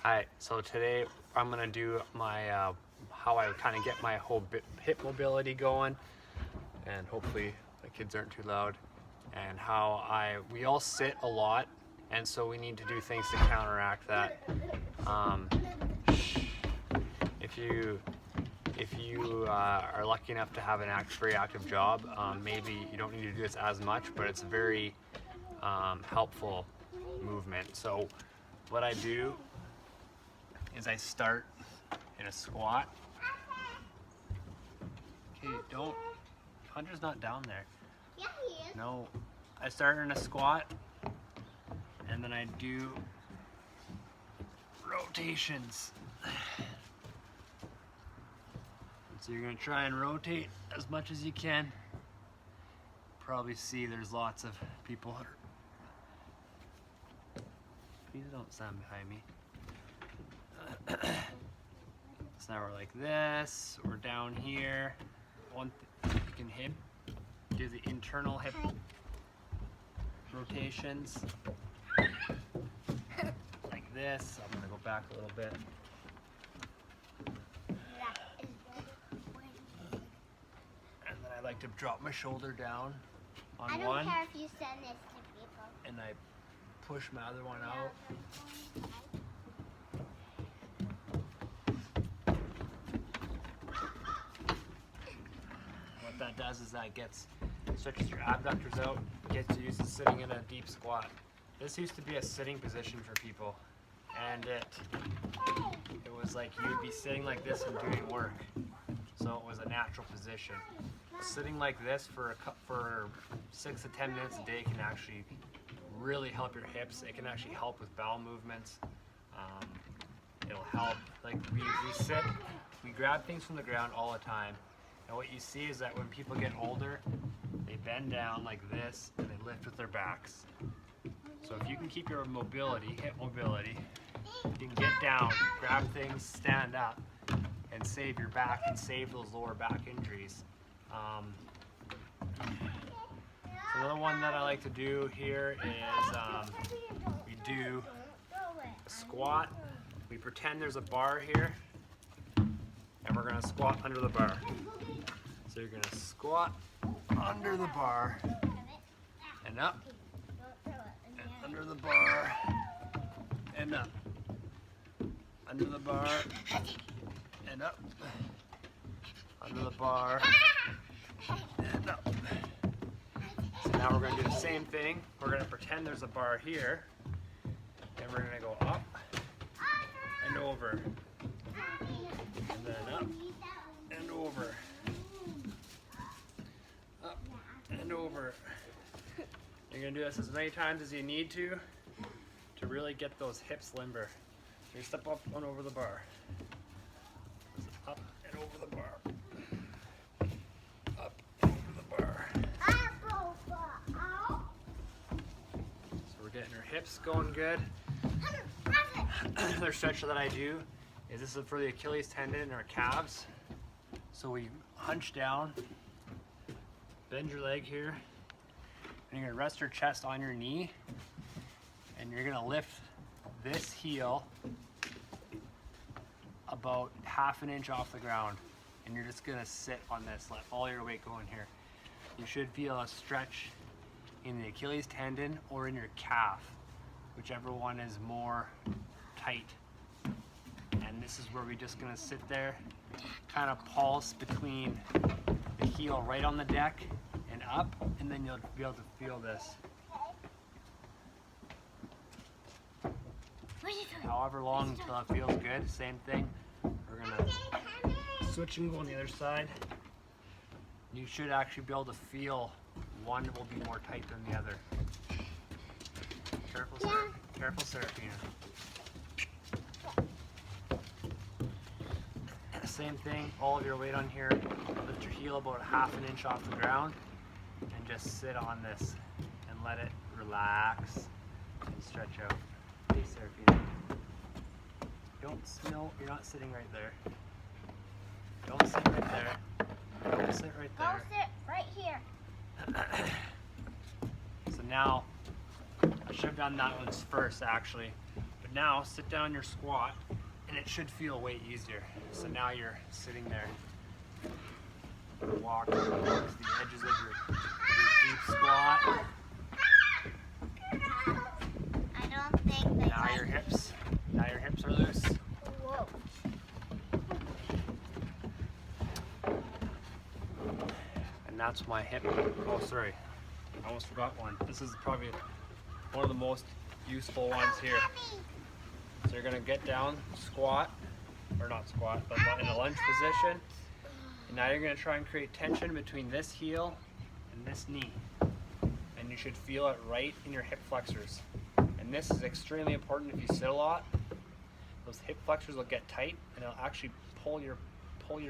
Hi, so today I'm gonna do my how I kind of get my whole hip mobility going, and hopefully the kids aren't too loud. And how we all sit a lot, and so we need to do things to counteract that. Um, if you are lucky enough to have an very active job, maybe you don't need to do this as much, but it's a very helpful movement. So what I do is I start in a squat. Okay, don't. Hunter's not down there. Yeah, he is. No. I start in a squat, and then I do rotations. So you're gonna try and rotate as much as you can. Probably see there's lots of people. Please don't stand behind me. So now we're like this, we're down here. You can do the internal hip rotations. Like this. I'm gonna go back a little bit. And then I like to drop my shoulder down on I don't one, care if you send this to people. and I push my other one out. What that does is that stretches your abductors out, gets you used to sitting in a deep squat. This used to be a sitting position for people, and it was like you'd be sitting like this and doing work. So it was a natural position. Sitting like this for 6 to 10 minutes a day can actually really help your hips. It can actually help with bowel movements. It'll help. Like we grab things from the ground all the time. And what you see is that when people get older, they bend down like this and they lift with their backs. So if you can keep your mobility, hip mobility, you can get down, grab things, stand up, and save your back and save those lower back injuries. So another one that I like to do here is we do a squat. We pretend there's a bar here, and we're gonna squat under the bar. So you're gonna squat under the bar and up, and under the bar and up, under the bar and up, under the bar and up. So now we're going to do the same thing. We're going to pretend there's a bar here, and we're going to go up and over, and then up and over, up and over. You're going to do this as many times as you need to really get those hips limber. So you step up and over the bar, up and over the bar, up and over the bar. So we're getting our hips going good. Another stretch that I do is this is for the Achilles tendon and our calves. So we hunch down, bend your leg here, and you're gonna rest your chest on your knee, and you're gonna lift this heel about ½ an inch off the ground, and you're just gonna sit on this, let all your weight go in here. You should feel a stretch in the Achilles tendon or in your calf, whichever one is more tight. And this is where we're just gonna sit there, kind of pulse between the heel right on the deck and up, and then you'll be able to feel this. However long until it feels good, same thing. We're gonna switch and go on the other side. You should actually be able to feel one will be more tight than the other. Careful, sir. Careful, Seraphina. Same thing, all of your weight on here. Lift your heel about ½ an inch off the ground and just sit on this and let it relax and stretch out. Hey, Seraphina. No, you're not sitting right there. Don't sit right there. Don't sit right there. I'll sit right here. So now, I should have done that one first actually, but should now sit down your squat, and it should feel way easier. So now you're sitting there, walk towards the edges of your deep squat. I don't think they Now your hips are loose. Whoa. And that's my hip. Oh, sorry, I almost forgot one. This is probably one of the most useful ones here. So you're gonna get down, squat, or not squat, but in a lunge position. And now you're gonna try and create tension between this heel and this knee. And you should feel it right in your hip flexors. And this is extremely important if you sit a lot. Those hip flexors will get tight and it'll actually pull your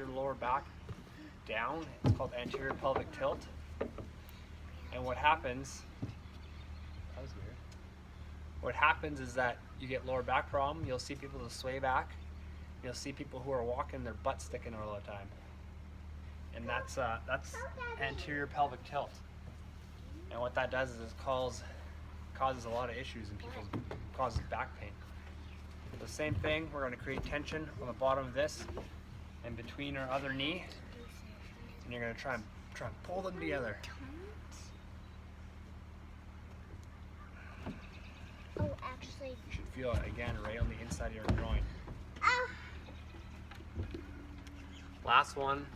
lower back down. It's called anterior pelvic tilt. And what happens, that was weird. What happens is that you get lower back problem, you'll see people that sway back, you'll see people who are walking their butt sticking all the time. And that's anterior pelvic tilt. And what that does is it causes a lot of issues in people, causes back pain. The same thing, we're going to create tension on the bottom of this and between our other knee, and you're going to try and pull them together. Oh, actually. You should feel it again right on the inside of your groin. Oh. Last one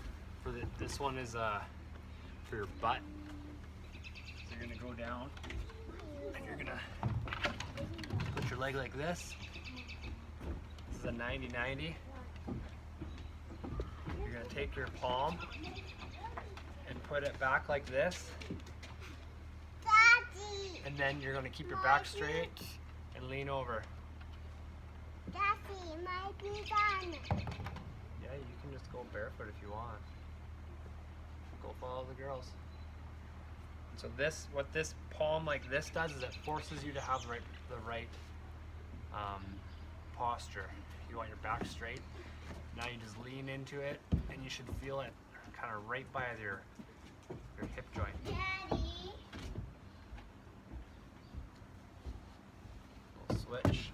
for this one is for your butt. So you're going to go down and you're going to put your leg like this. This is a 90-90. You're going to take your palm and put it back like this. Daddy. And then you're going to keep your back straight and lean over. Daddy, my be done. Yeah, you can just go barefoot if you want. Go follow the girls. So what this palm like this does is it forces you to have the right posture. You want your back straight. Now you just lean into it, and you should feel it kind of right by your hip joint. Daddy. We'll switch.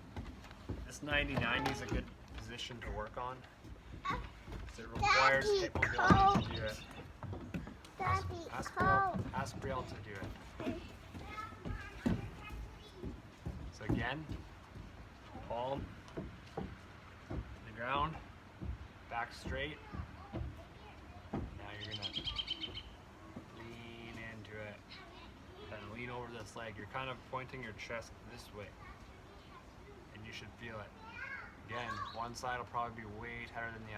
This 90-90 is a good position to work on. It requires hip mobility to do it. Daddy, Ask Brielle to do it. So again, palm, the ground, back straight. Now you're gonna lean into it. Then lean over this leg. You're kind of pointing your chest this way. And you should feel it. Again, one side will probably be way tighter than the